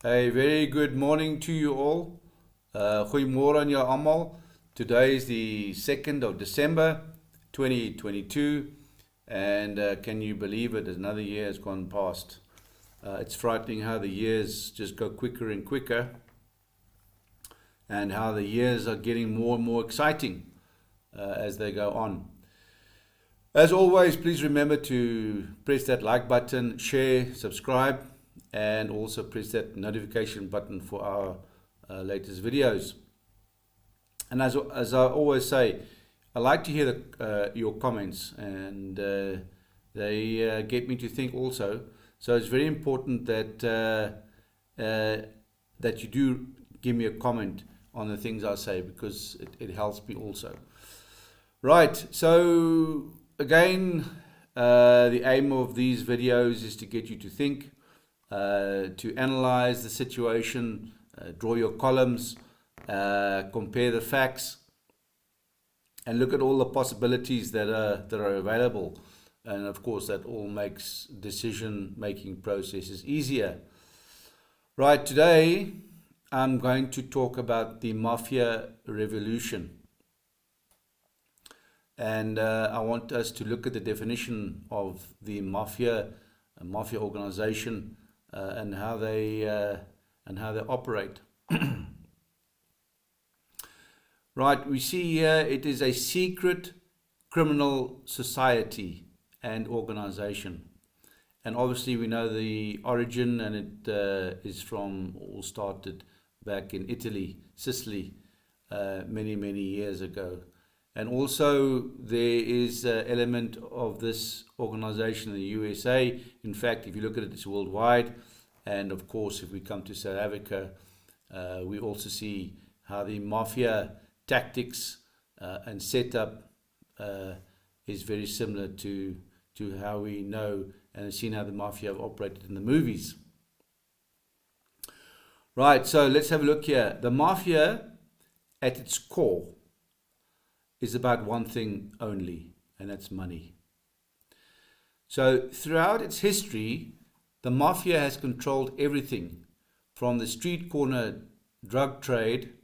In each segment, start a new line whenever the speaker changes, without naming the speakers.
A very good morning to you all. Goeiemôre aan julle almal. Today is the 2nd of December 2022 and can you believe it, another year has gone past. It's frightening how the years just go quicker and quicker and how the years are getting more and more exciting as they go on. As always, please remember to press that like button, share, subscribe, and also press that notification button for our latest videos. And as I always say, I like to hear your comments, and they get me to think also. So it's very important that that you do give me a comment on the things I say, because it helps me also. Right, so again, the aim of these videos is to get you to think, to analyze the situation, draw your columns, compare the facts, and look at all the possibilities that are available. And of course, that all makes decision-making processes easier. Right, today I'm going to talk about the Mafia revolution. And I want us to look at the definition of the Mafia organization, and how they operate. Right, we see here it is a secret criminal society and organization, and obviously we know the origin, and it is from, all started back in Italy, Sicily, many years ago. And also there is an element of this organization in the USA. In fact, if you look at it, it's worldwide. And of course, if we come to South Africa, we also see how the Mafia tactics and setup is very similar to how we know and have seen how the Mafia have operated in the movies. Right, so let's have a look here. The Mafia, at its core, is about one thing only, and that's money. So throughout its history, the Mafia has controlled everything from the street corner drug trade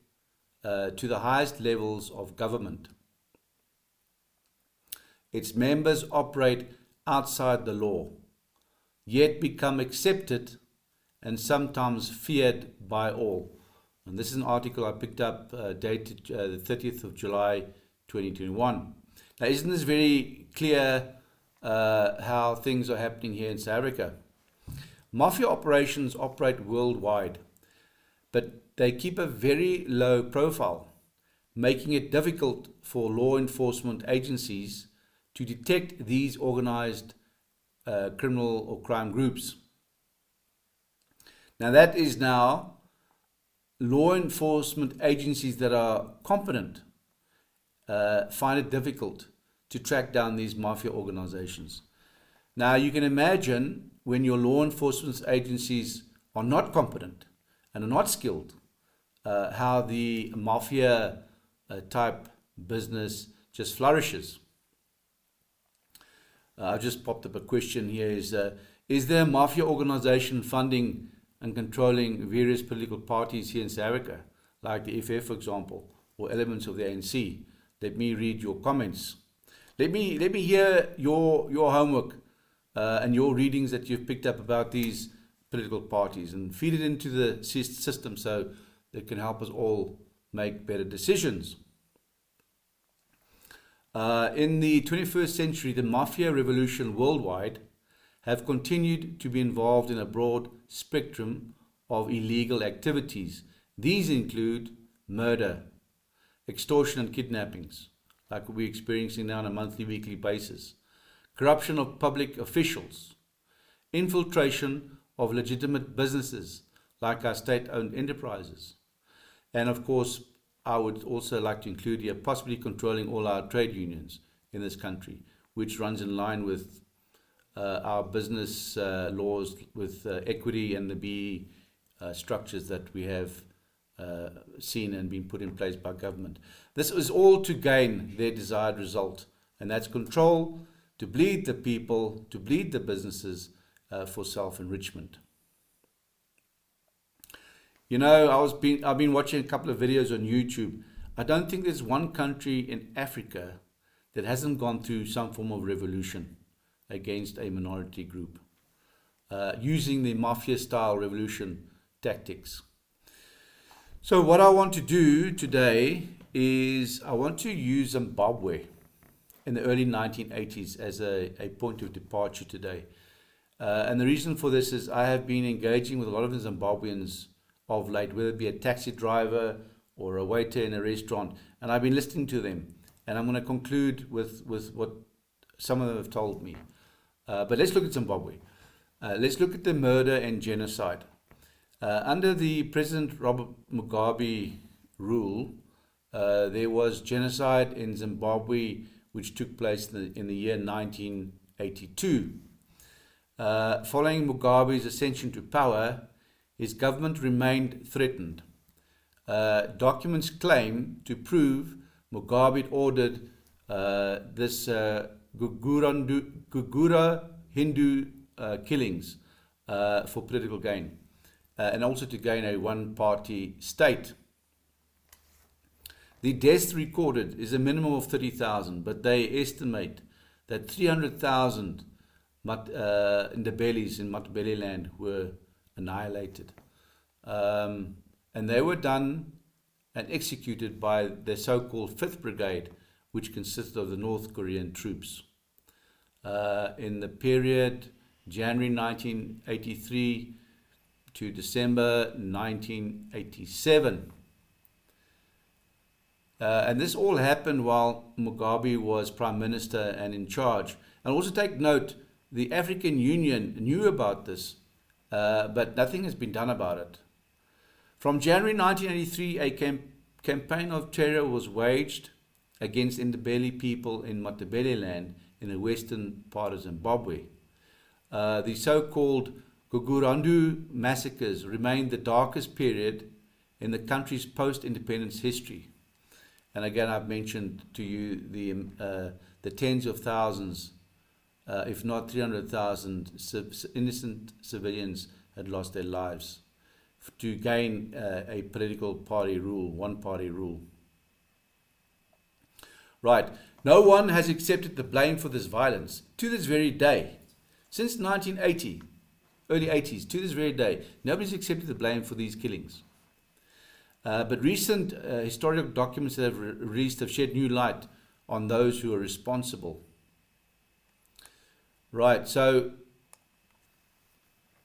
to the highest levels of government. Its members operate outside the law, yet become accepted and sometimes feared by all. And this is an article I picked up dated the 30th of July 2021. Now, isn't this very clear how things are happening here in South Africa? Mafia operations operate worldwide, but they keep a very low profile, making it difficult for law enforcement agencies to detect these organized criminal or crime groups. Now, that is now law enforcement agencies that are competent find it difficult to track down these Mafia organizations. Now, you can imagine when your law enforcement agencies are not competent and are not skilled, how the Mafia type business just flourishes. I've just popped up a question here. Is there a Mafia organization funding and controlling various political parties here in South Africa, like the FF, for example, or elements of the ANC? Let me read your comments. Let me hear your homework and your readings that you've picked up about these political parties, and feed it into the system so it can help us all make better decisions. In the 21st century, the Mafia revolution worldwide have continued to be involved in a broad spectrum of illegal activities. These include murder, extortion and kidnappings, like we're experiencing now on a monthly, weekly basis, corruption of public officials, infiltration of legitimate businesses, like our state-owned enterprises. And of course, I would also like to include here possibly controlling all our trade unions in this country, which runs in line with our business laws, with equity and the B structures that we have seen and been put in place by government. This is all to gain their desired result, and that's control, to bleed the people, to bleed the businesses for self-enrichment. You know, I've been watching a couple of videos on YouTube. I don't think there's one country in Africa that hasn't gone through some form of revolution against a minority group, using the mafia style revolution tactics. So what I want to do today is I want to use Zimbabwe in the early 1980s as a point of departure today. And the reason for this is I have been engaging with a lot of the Zimbabweans of late, whether it be a taxi driver or a waiter in a restaurant, and I've been listening to them. And I'm going to conclude with what some of them have told me. But let's look at Zimbabwe. Let's look at the murder and genocide. Under the President Robert Mugabe rule, there was genocide in Zimbabwe, which took place in the year 1982. Following Mugabe's ascension to power, his government remained threatened. Documents claim to prove Mugabe ordered this Gugura Hindu killings for political gain, and also to gain a one-party state. The deaths recorded is a minimum of 30,000, but they estimate that 300,000 Ndebele's in Matabeleland were annihilated. And they were done and executed by the so-called 5th Brigade, which consisted of the North Korean troops. In the period January 1983 to December 1987. And this all happened while Mugabe was Prime Minister and in charge. And also take note, the African Union knew about this, but nothing has been done about it. From January 1983, a campaign of terror was waged against Ndebele people in Matabeleland in the western part of Zimbabwe. The so-called Gugurandu massacres remained the darkest period in the country's post-independence history. And again, I've mentioned to you the tens of thousands, if not 300,000 innocent civilians had lost their lives to gain a political party rule, one-party rule. Right. No one has accepted the blame for this violence to this very day. Since 1980, early 80s, to this very day, nobody's accepted the blame for these killings. But recent historical documents that have released have shed new light on those who are responsible. Right, so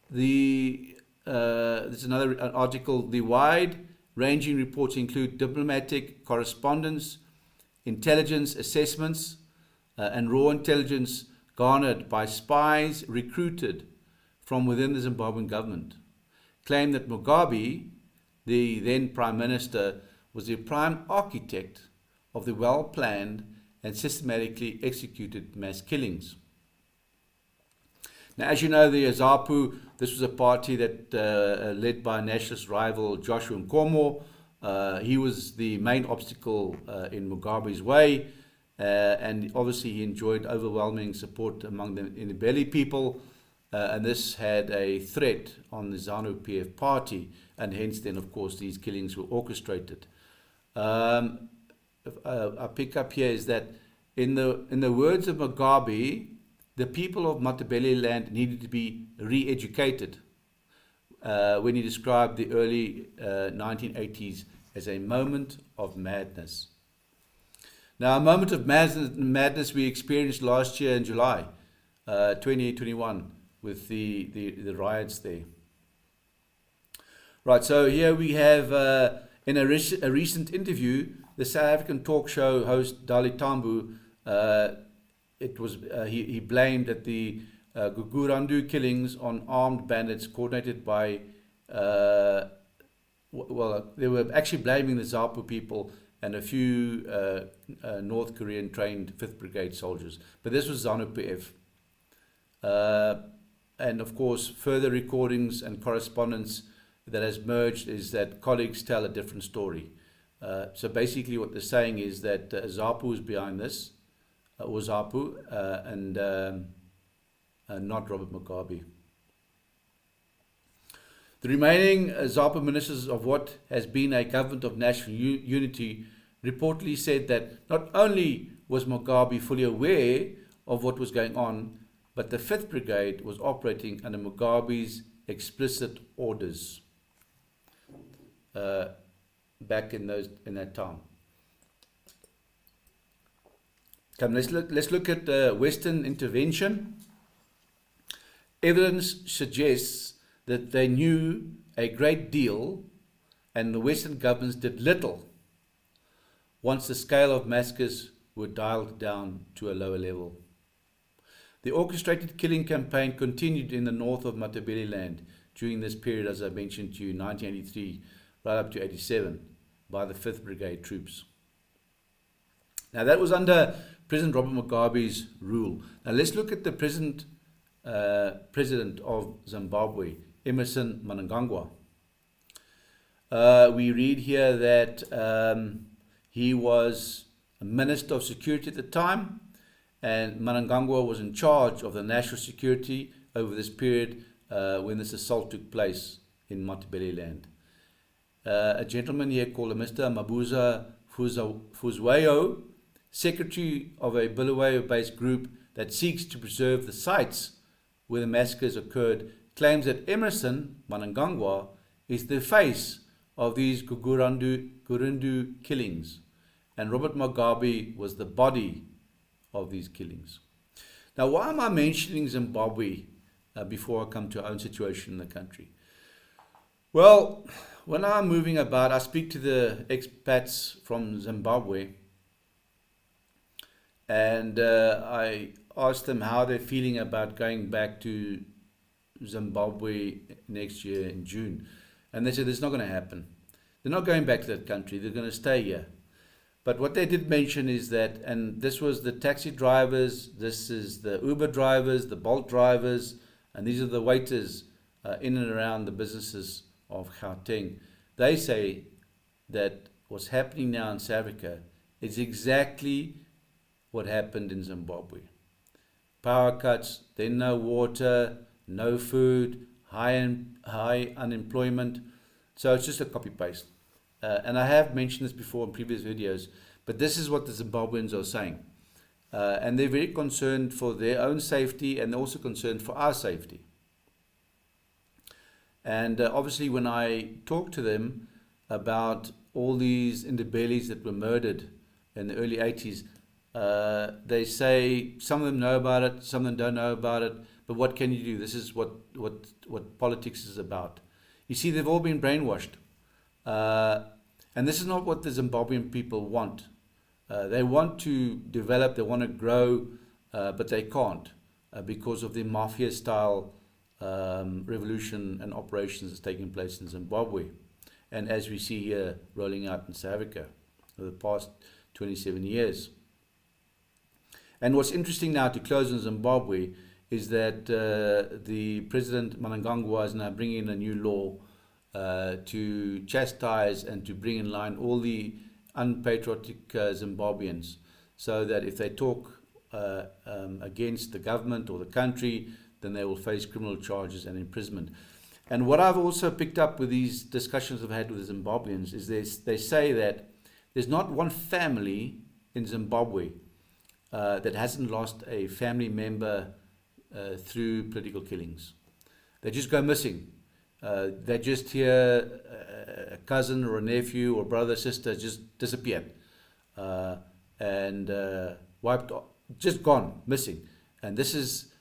there's another article. The wide-ranging reports include diplomatic correspondence, intelligence assessments, and raw intelligence garnered by spies recruited from within the Zimbabwean government, claim that Mugabe, the then Prime Minister, was the prime architect of the well-planned and systematically executed mass killings. Now, as you know, the ZAPU, this was a party that led by nationalist rival Joshua Nkomo. He was the main obstacle in Mugabe's way, and obviously he enjoyed overwhelming support among the Ndebele people, and this had a threat on the ZANU-PF party, and hence then, of course, these killings were orchestrated. I pick up here is that in the words of Mugabe, the people of Matabeleland needed to be re-educated when he described the early 1980s as a moment of madness. Now, a moment of madness we experienced last year in July 2021 with the riots there. Right, so here we have, in a recent interview, the South African talk show host Dali Tambo, he blamed that the Gugurandu killings on armed bandits coordinated by, they were actually blaming the ZAPU people and a few North Korean trained 5th Brigade soldiers. But this was ZANU-PF. And of course, further recordings and correspondence that has merged is that colleagues tell a different story. So basically what they're saying is that ZAPU is behind this, or ZAPU, and not Robert Mugabe. The remaining ZAPA ministers of what has been a government of national unity reportedly said that not only was Mugabe fully aware of what was going on, but the 5th Brigade was operating under Mugabe's explicit orders back in that time. Come, let's look at Western intervention. Evidence suggests that they knew a great deal and the Western governments did little once the scale of massacres were dialed down to a lower level. The orchestrated killing campaign continued in the north of Matabeleland during this period, as I mentioned to you, 1983 right up to 87, by the 5th Brigade troops. Now that was under President Robert Mugabe's rule. Now let's look at the present president of Zimbabwe, Emmerson Mnangagwa. We read here that he was a Minister of Security at the time, and Mnangagwa was in charge of the national security over this period when this assault took place in Matabeleland. A gentleman here called Mr. Mabuza Fuzwayo, secretary of a Bulawayo-based group that seeks to preserve the sites where the massacres occurred, claims that Emmerson Mnangagwa is the face of these Gurundu killings, and Robert Mugabe was the body of these killings. Now, why am I mentioning Zimbabwe before I come to our own situation in the country? Well, when I'm moving about, I speak to the expats from Zimbabwe, and I ask them how they're feeling about going back to Zimbabwe next year in June. And they said it's not going to happen. They're not going back to that country. They're going to stay here. But what they did mention is that, and this was the taxi drivers, this is the Uber drivers, the Bolt drivers, and these are the waiters in and around the businesses of Gauteng. They say that what's happening now in South Africa is exactly what happened in Zimbabwe. Power cuts, then no water, no food, high unemployment. So it's just a copy-paste. And I have mentioned this before in previous videos, but this is what the Zimbabweans are saying. And they're very concerned for their own safety, and they're also concerned for our safety. And obviously when I talk to them about all these Ndebele's that were murdered in the early 80s, they say some of them know about it, some of them don't know about it, but what can you do? This is what politics is about. You see, they've all been brainwashed. And this is not what the Zimbabwean people want. They want to develop, they want to grow, but they can't because of the Mafia-style revolution and operations that's taking place in Zimbabwe. And as we see here, rolling out in South Africa over the past 27 years. And what's interesting now, to close on Zimbabwe, is that the President Mnangagwa is now bringing in a new law to chastise and to bring in line all the unpatriotic Zimbabweans, so that if they talk against the government or the country, then they will face criminal charges and imprisonment. And what I've also picked up with these discussions I've had with the Zimbabweans is they say that there's not one family in Zimbabwe that hasn't lost a family member through political killings. They just go missing. They just hear a cousin or a nephew or brother, sister just disappeared and wiped off, just gone, missing. And this is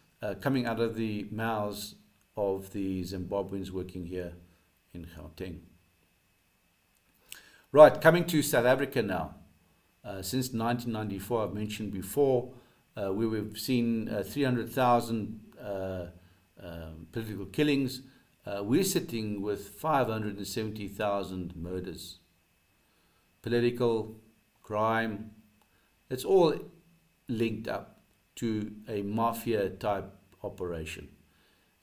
coming out of the mouths of the Zimbabweans working here in Gauteng. Right, coming to South Africa now. Since 1994, I've mentioned before, we've seen 300,000 political killings. We're sitting with 570,000 murders. Political, crime, it's all linked up to a mafia-type operation.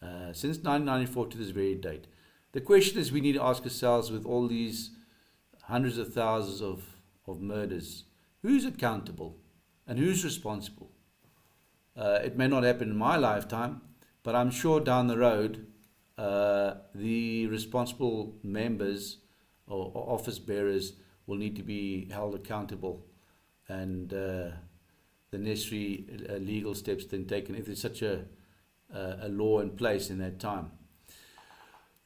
Since 1994 to this very date. The question is, we need to ask ourselves, with all these hundreds of thousands of murders, who's accountable and who's responsible? It may not happen in my lifetime, but I'm sure down the road the responsible members or office bearers will need to be held accountable, and the necessary legal steps then taken if there's such a law in place in that time.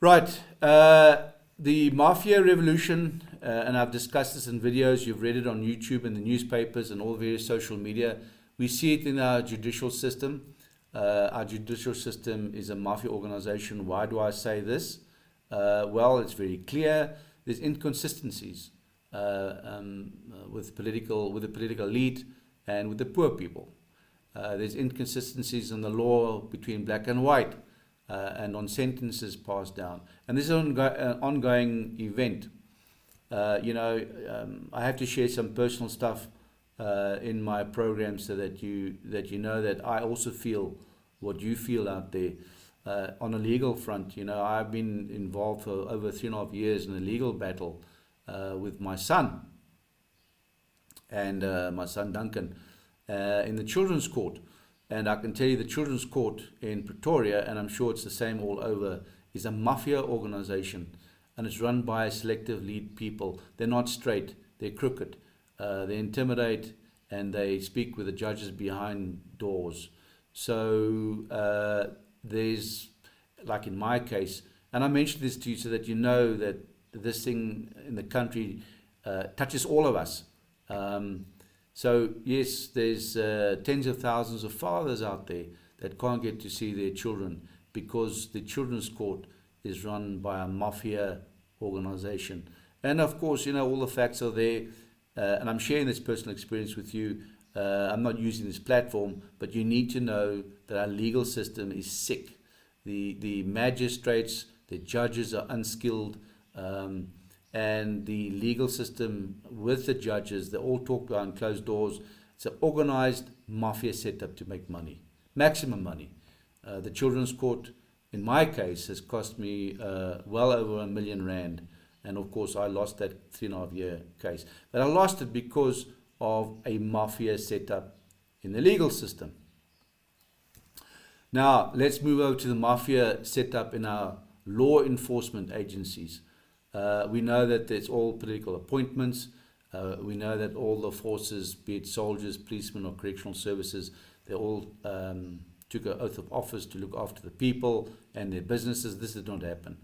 Right, the Mafia revolution, and I've discussed this in videos, you've read it on YouTube and the newspapers and all various social media. We see it in our judicial system. Our judicial system is a mafia organization. Why do I say this? Well, it's very clear. There's inconsistencies with the political elite and with the poor people. There's inconsistencies in the law between black and white, and on sentences passed down. And this is an ongoing event. I have to share some personal stuff in my program so that you know that I also feel what you feel out there. On a legal front, I've been involved for over 3.5 years in a legal battle with my son and my son Duncan in the children's court. And I can tell you the children's court in Pretoria, and I'm sure it's the same all over, is a mafia organization, and it's run by selective lead people. They're not straight, they're crooked. They intimidate and they speak with the judges behind doors. So there's, like in my case, and I mentioned this to you so that you know that this thing in the country touches all of us. So yes, there's tens of thousands of fathers out there that can't get to see their children because the children's court is run by a mafia organization. And of course, all the facts are there, and I'm sharing this personal experience with you. I'm not using this platform, but you need to know that our legal system is sick. The magistrates, the judges are unskilled, and the legal system with the judges, they all talk behind closed doors. It's an organized mafia setup to make money, maximum money. The children's court, in my case, has cost me well over R1 million. And of course, I lost that 3.5-year case. But I lost it because of a mafia setup in the legal system. Now, let's move over to the mafia setup in our law enforcement agencies. We know that it's all political appointments. We know that all the forces, be it soldiers, policemen, or correctional services, they all took an oath of office to look after the people and their businesses. This did not happen.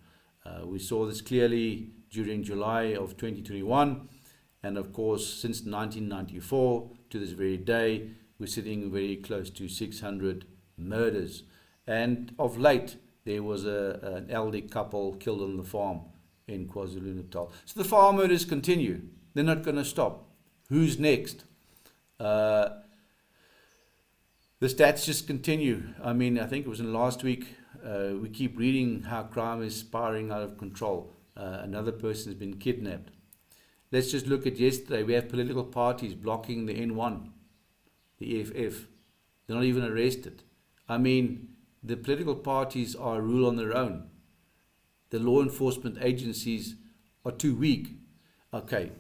We saw this clearly during July of 2021. And of course, since 1994 to this very day, we're sitting very close to 600 murders. And of late, there was an elderly couple killed on the farm in KwaZulu-Natal. So the farm murders continue. They're not going to stop. Who's next? The stats just continue. I mean, I think it was in last week, we keep reading how crime is spiraling out of control. Another person has been kidnapped. Let's just look at yesterday. We have political parties blocking the N1, the EFF. They're not even arrested. I mean, the political parties are a rule on their own. The law enforcement agencies are too weak. Okay,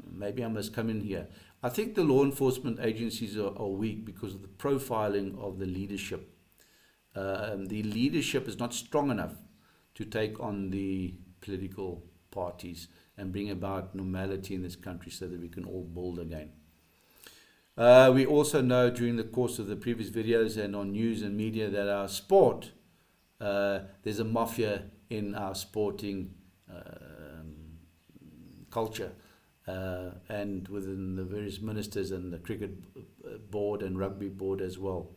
maybe I must come in here. I think the law enforcement agencies are weak because of the profiling of the leadership. The leadership is not strong enough to take on the political parties and bring about normality in this country so that we can all build again. We also know during the course of the previous videos and on news and media that our sport, there's a mafia in our sporting culture, and within the various ministers and the cricket board and rugby board as well.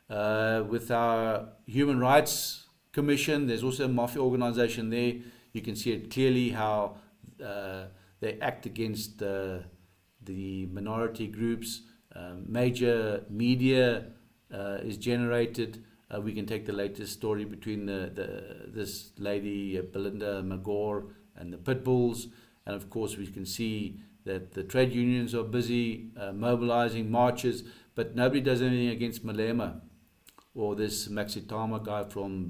With our Human Rights Commission, there's also a mafia organization there. You can see it clearly how they act against the minority groups. Major media is generated. We can take the latest story between this lady Belinda Magor and the pit bulls, and of course we can see that the trade unions are busy mobilizing marches, but nobody does anything against Malema or this Maxitama guy from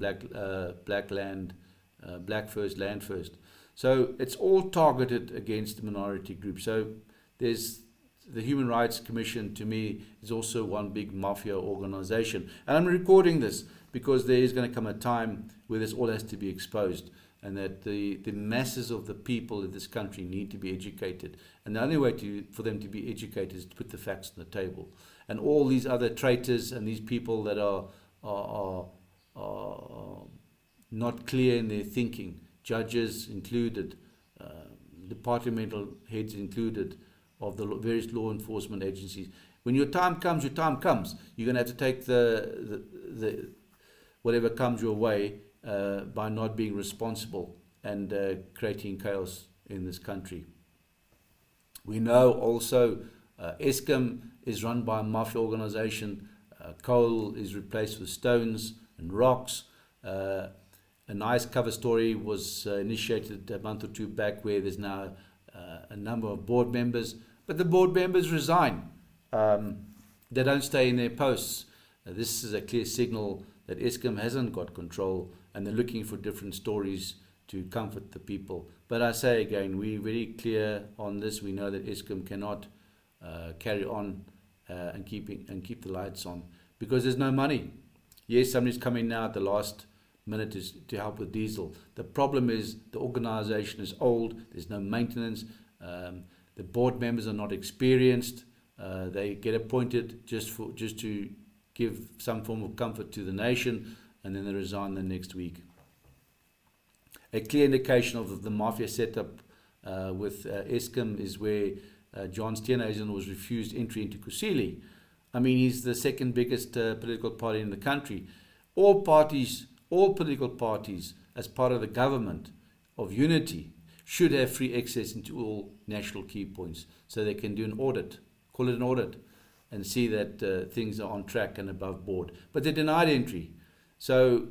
Black First Land First. So it's all targeted against the minority group. So there's the Human Rights Commission, to me, is also one big mafia organization. And I'm recording this because there is going to come a time where this all has to be exposed, and that the masses of the people in this country need to be educated. And the only way for them to be educated is to put the facts on the table. And all these other traitors and these people that are not clear in their thinking, judges included, departmental heads included, of the various law enforcement agencies. When your time comes, your time comes. You're going to have to take the whatever comes your way by not being responsible and creating chaos in this country. We know also Eskom is run by a mafia organization. Coal is replaced with stones and rocks. A nice cover story was initiated a month or two back, where there's now a number of board members, but the board members resign. They don't stay in their posts. This is a clear signal that Eskom hasn't got control, and they're looking for different stories to comfort the people. But I say again, we're very clear on this. We know that Eskom cannot carry on and keep the lights on, because there's no money. Yes, somebody's coming now at the last minute to help with diesel. The problem is the organisation is old. There's no maintenance. The board members are not experienced. They get appointed just to give some form of comfort to the nation, and then they resign the next week. A clear indication of the mafia setup with Eskom is where John Steenhuisen was refused entry into Kusile. I mean, he's the second biggest political party in the country. All political parties, as part of the government of unity, should have free access into all national key points, so they can do an audit, call it an audit, and see that things are on track and above board. But they're denied entry. So,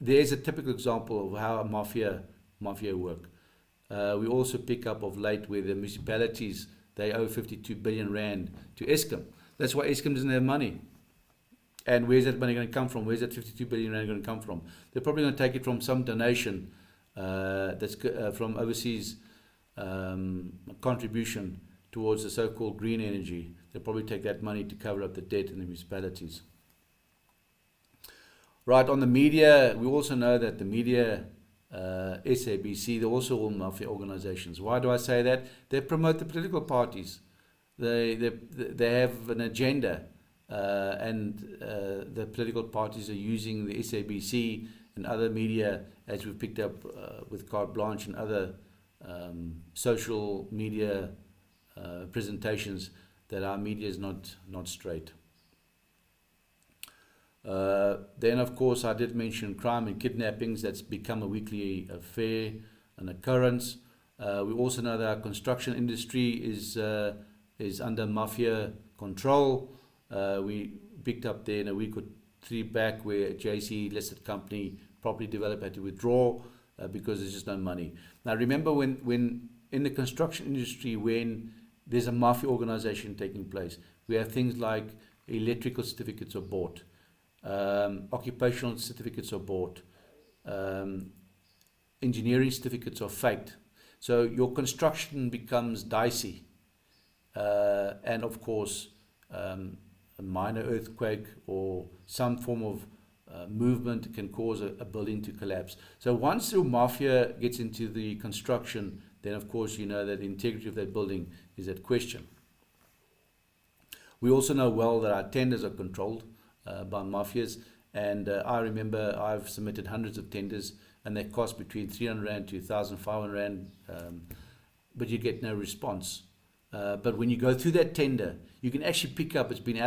there's a typical example of how mafia work. We also pick up of late where the municipalities, they owe 52 billion rand to Eskom. That's why Eskom doesn't have money. And where's that money going to come from? Where's that 52 billion rand going to come from? They're probably going to take it from some donation that's from overseas contribution towards the so-called green energy. They'll probably take that money to cover up the debt in the municipalities. Right, on the media, we also know that the media, SABC, they're also all mafia organizations. Why do I say that? They promote the political parties. They have an agenda, and the political parties are using the SABC and other media, as we've picked up with Carte Blanche and other social media presentations, that our media is not straight. Then, of course, I did mention crime and kidnappings. That's become a weekly affair, an occurrence. We also know that our construction industry is under mafia control. We picked up there in a week or three back where a JC listed company, property developer, had to withdraw because there's just no money. Now, remember when in the construction industry, when there's a mafia organization taking place, we have things like electrical certificates are bought. Occupational certificates are bought. Engineering certificates are faked. So your construction becomes dicey. And of course, a minor earthquake or some form of movement can cause a building to collapse. So once the mafia gets into the construction, then of course you know that the integrity of that building is at question. We also know well that our tenders are controlled by mafias, and I remember I've submitted hundreds of tenders, and they cost between 300 Rand to 1,500 Rand, but you get no response. But when you go through that tender, you can actually pick up it's been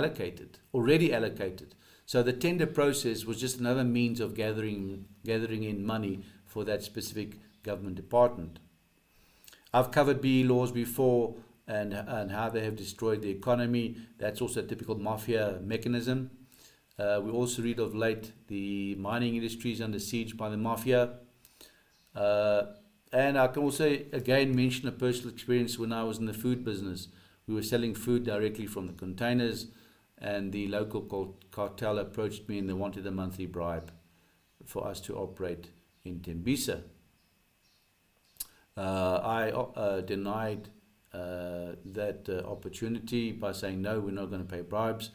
already allocated. So the tender process was just another means of gathering in money for that specific government department. I've covered BE laws before and how they have destroyed the economy. That's also a typical mafia mechanism. We also read of late the mining industry is under siege by the mafia. And I can also again mention a personal experience when I was in the food business. We were selling food directly from the containers, and the local cartel approached me and they wanted a monthly bribe for us to operate in Tembisa. I denied that opportunity by saying, no, we're not going to pay bribes.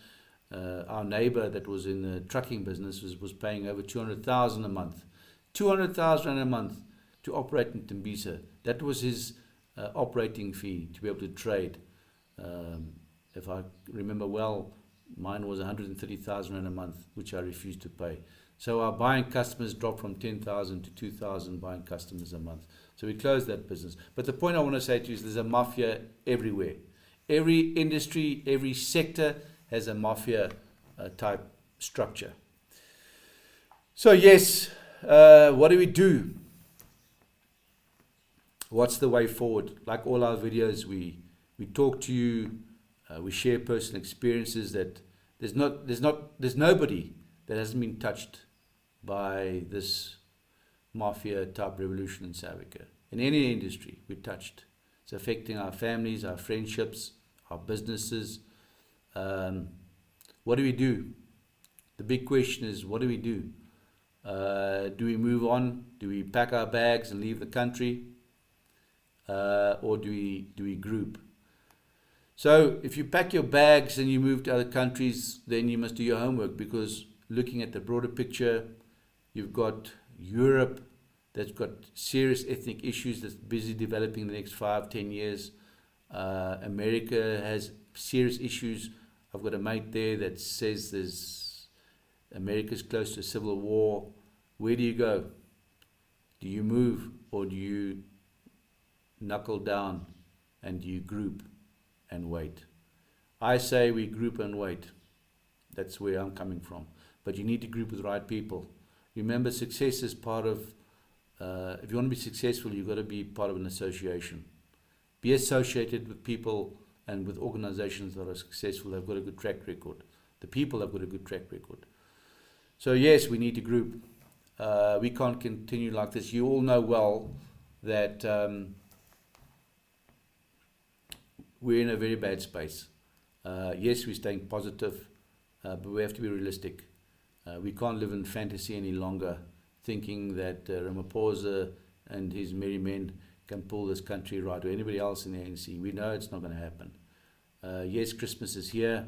our neighbor that was in the trucking business was paying over 200,000 a month. 200,000 a month to operate in Tembisa. That was his operating fee to be able to trade. If I remember well, mine was 130,000 a month, which I refused to pay. So our buying customers dropped from 10,000 to 2,000 buying customers a month. So we closed that business. But the point I want to say to you is there's a mafia everywhere. Every industry, every sector has a mafia type structure. So yes, what do we do? What's the way forward? Like all our videos, we talk to you, we share personal experiences. That there's nobody that hasn't been touched by this mafia type revolution in South Africa. In any industry, we're touched. It's affecting our families, our friendships, our businesses. What do we do? The big question is, what do we do? Do we move on? Do we pack our bags and leave the country? Or do we group? So if you pack your bags and you move to other countries, then you must do your homework, because looking at the broader picture, you've got Europe that's got serious ethnic issues that's busy developing in the next 5-10 years. America has serious issues. I've got a mate there that says America's close to a civil war. Where do you go? Do you move, or do you knuckle down and do you group and wait? I say we group and wait. That's where I'm coming from. But you need to group with the right people. Remember, success is part of, if you want to be successful, you've got to be part of an association. Be associated with people and with organizations that are successful. They've got a good track record. The people have got a good track record. So yes, we need to group. We can't continue like this. You all know well that we're in a very bad space. Yes, we're staying positive, but we have to be realistic. We can't live in fantasy any longer, thinking that Ramaphosa and his merry men can pull this country right, or anybody else in the ANC. We know it's not going to happen. Yes, Christmas is here.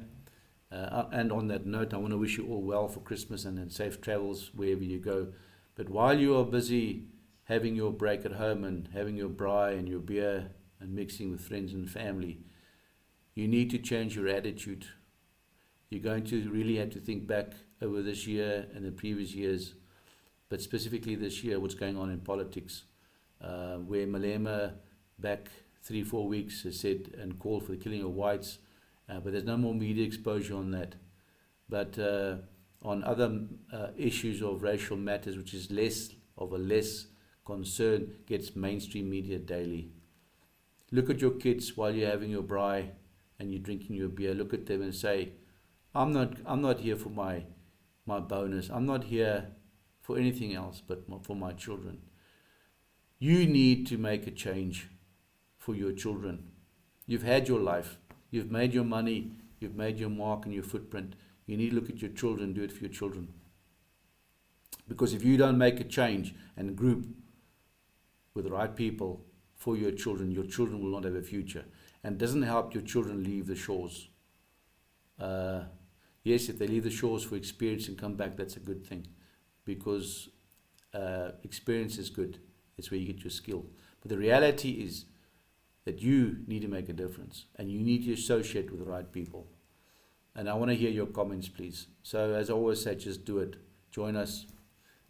And on that note, I want to wish you all well for Christmas and safe travels wherever you go. But while you are busy having your break at home and having your braai and your beer and mixing with friends and family, you need to change your attitude. You're going to really have to think back over this year and the previous years, but specifically this year, what's going on in politics, where Malema back 3-4 weeks has said and called for the killing of whites, but there's no more media exposure on that. But on other issues of racial matters, which is less concern, gets mainstream media daily. Look at your kids while you're having your braai and you're drinking your beer. Look at them and say, I'm not here for my bonus. I'm not here for anything else but for my children. You need to make a change for your children. You've had your life. You've made your money. You've made your mark and your footprint. You need to look at your children, do it for your children. Because if you don't make a change and group with the right people for your children will not have a future. And it doesn't help your children leave the shores. Yes, if they leave the shores for experience and come back, that's a good thing. Because experience is good. It's where you get your skill. But the reality is that you need to make a difference. And you need to associate with the right people. And I want to hear your comments, please. So as I always say, just do it. Join us.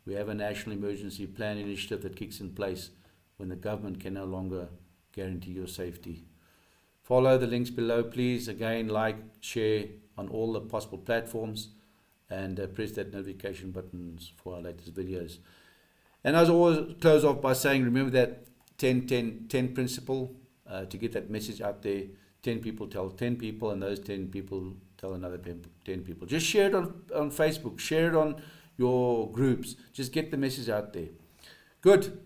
We have a national emergency plan initiative that kicks in place when the government can no longer guarantee your safety. Follow the links below, please. Again, like, share on all the possible platforms, and press that notification buttons for our latest videos. And as always, close off by saying, remember that 10-10-10 principle to get that message out there. 10 people tell 10 people, and those 10 people tell another 10 people. Just share it on Facebook. Share it on your groups. Just get the message out there. Good.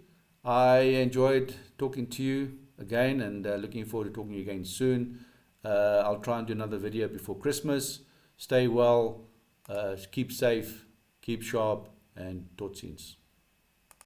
I enjoyed talking to you again, and looking forward to talking to you again soon. I'll try and do another video before Christmas. Stay well, keep safe, keep sharp, and tot ziens.